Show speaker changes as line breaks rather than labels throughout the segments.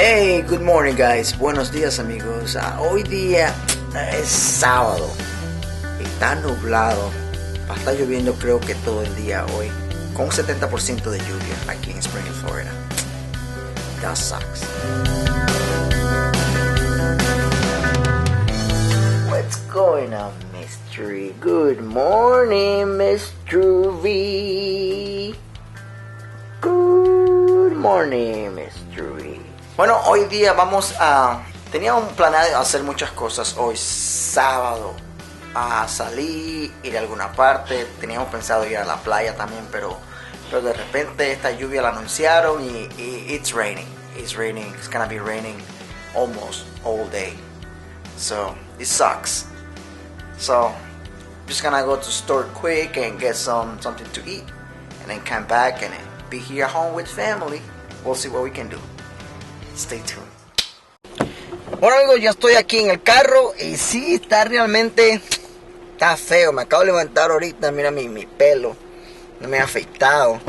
Hey, good morning guys, buenos días amigos. Hoy día es sábado, está nublado, va a estar lloviendo creo que todo el día hoy, con un 70% de lluvia aquí en Spring, Florida. That sucks. What's going on, Mystery? Good morning, Mystery. Good morning, Mystery. Bueno, hoy día teníamos planeado hacer muchas cosas hoy sábado, a salir, ir a alguna parte. Teníamos pensado ir a la playa también, pero de repente esta lluvia la anunciaron y it's raining. It's gonna be raining almost all day, so it sucks. So just gonna go to store quick and get something to eat, and then come back and be here at home with family. We'll see what we can do. Stay tuned. Bueno amigos, ya estoy aquí en el carro y sí, está feo. Me acabo de levantar ahorita, mira mi pelo, no me he afeitado,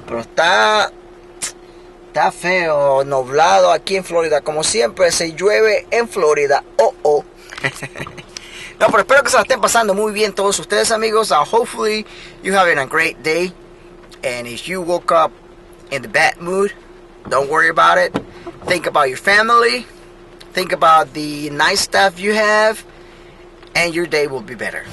pero está feo, nublado aquí en Florida. Como siempre se llueve en Florida. No, pero espero que se la estén pasando muy bien todos ustedes amigos. Hopefully you having a great day, and if you woke up in the bad mood, don't worry about it. Think about your family, think about the nice stuff you have, and your day will be better.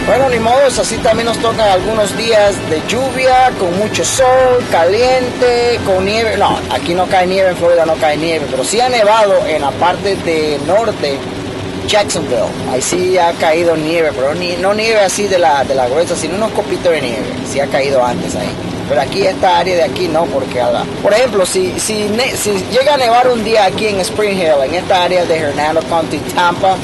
Bueno, ni modos, así también nos tocan algunos días de lluvia, con mucho sol, caliente, con nieve. No, aquí no cae nieve, en Florida no cae nieve, pero sí ha nevado en la parte de norte, Jacksonville. Ahí sí ha caído nieve, pero no nieve así de la gruesa, sino unos copitos de nieve. Sí ha caído antes ahí. Pero aquí, esta área de aquí no, porque por ejemplo, si llega a nevar un día aquí en Spring Hill, en esta área de Hernando County, Tampa,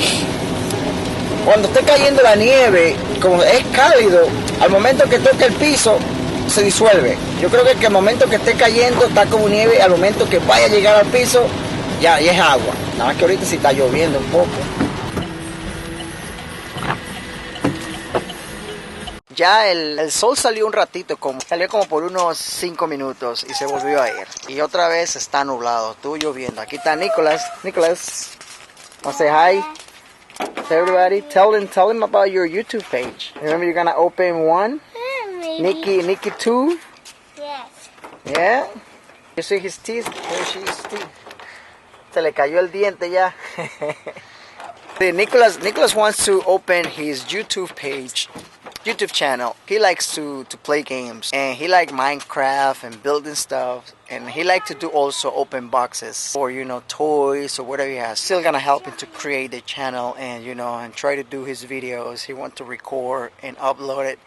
cuando esté cayendo la nieve, como es cálido, al momento que toque el piso, se disuelve. Yo creo que el momento que esté cayendo está como nieve, al momento que vaya a llegar al piso, ya es agua. Nada más que ahorita sí está lloviendo un poco. Ya el sol salió un ratito, salió como por unos 5 minutos y se volvió a ir. Y otra vez está nublado, estuvo lloviendo. Aquí está Nicholas. Nicholas, want to say hi? To everybody, tell them about your YouTube page. Remember, you're gonna open one.
Maybe.
Nikki 2.
Yes.
Yeah. You see his teeth. There she is teeth. Se le cayó el diente ya. Nicholas wants to open his YouTube channel. He likes to play games, and he like Minecraft and building stuff, and he like to do also open boxes or toys or whatever he has. Still gonna help him to create the channel and and try to do his videos. He wants to record and upload it,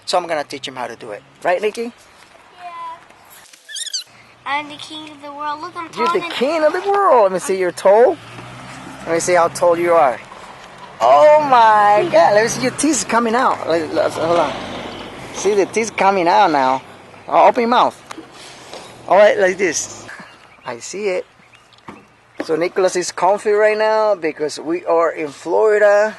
so I'm gonna teach him how to do it. Right, Nikki?
Yeah. I'm the king of the world. Look, I'm
You're
taller
the
than...
king of the world. Let me see your toe. Let me see how tall you are. Oh my God! Let me see your teeth coming out. Hold on. See the teeth coming out now. Oh, open your mouth. All right, like this. I see it. So Nicholas is comfy right now because we are in Florida.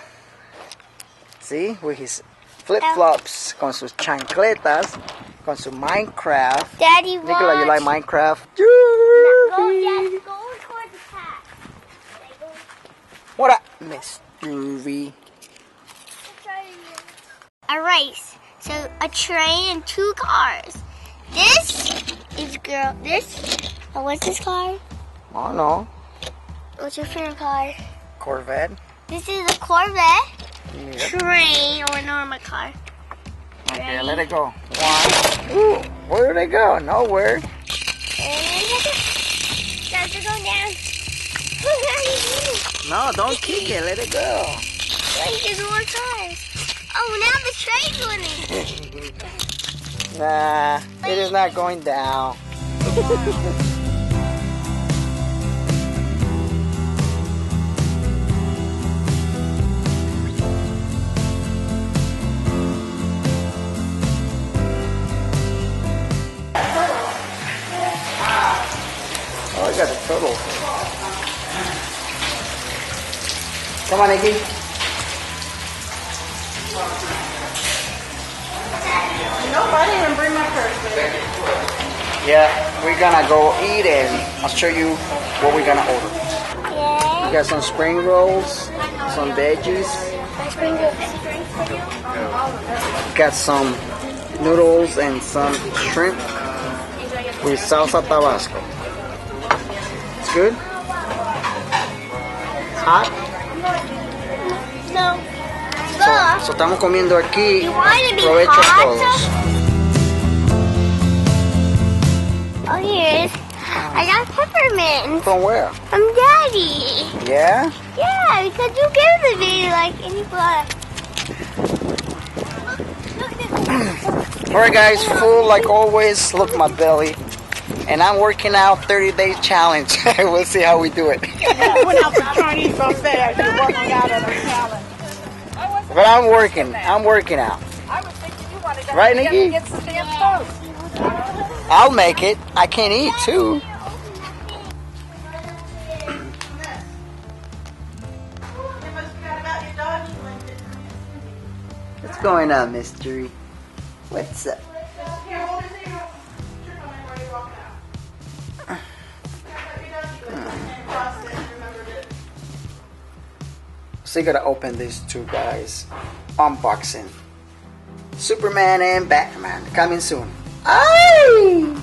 See, with his flip-flops, con sus chancletas, con su Minecraft.
Daddy, watch.
Nicholas, you like Minecraft?
Go, Dad, go toward the cat.
What up, Miss Groovy?
A race. So a train and 2 cars. This is what's this car?
Oh no.
What's your favorite car?
Corvette.
This is a Corvette,
Yeah.
train, or a normal car.
Okay, let it go. 1. Ooh, where did it go? Nowhere.
Start to go down.
No, don't kick it. Let it go.
Wait, there's more cars. Oh, now the train's winning.
Nah, it is not going down. at the turtle. Come on, Nikki.
Nope, I didn't even bring my purse.
Yeah, we're gonna go eat and I'll show you what we're gonna order.
Yeah.
We got some spring rolls, some veggies,
Spring rolls.
got some noodles and some shrimp with salsa Tabasco. It's good? Hot?
No.
So estamos comiendo aquí.
You want it to be
Provecho a
hot?
todos.
Oh, here's. I got peppermint
From where?
from Daddy.
Yeah?
Yeah, because you gave it to me like any blood.
Alright guys, full like always. Look my belly. And I'm working out 30-day challenge. We'll see how we do it.
I went out to Chinese buffet. You're working out on a challenge.
But I'm working out.
I was thinking you wanted to
Right, Nikki?
get some damn toast.
I'll make it. I can eat too. What's going on, mystery? What's up? So you gotta open these two guys. Unboxing. Superman and Batman coming soon. Aye!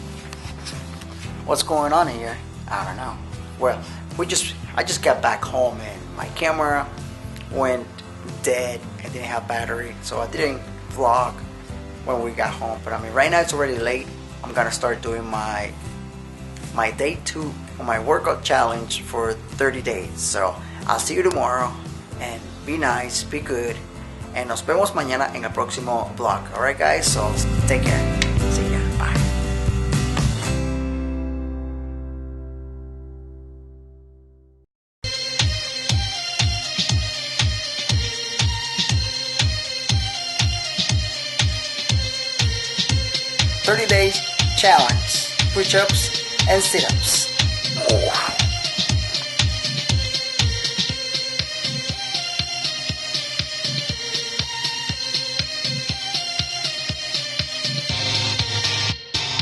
What's going on here? I don't know. Well, I just got back home and my camera went dead. I didn't have battery, so I didn't vlog when we got home. But I mean, right now it's already late. I'm gonna start doing my day 2 of my workout challenge for 30 days. So I'll see you tomorrow and be nice, be good, and nos vemos mañana en el próximo vlog. Alright guys, so take care. See ya. Bye. "30 days challenge, push-ups and sit-ups."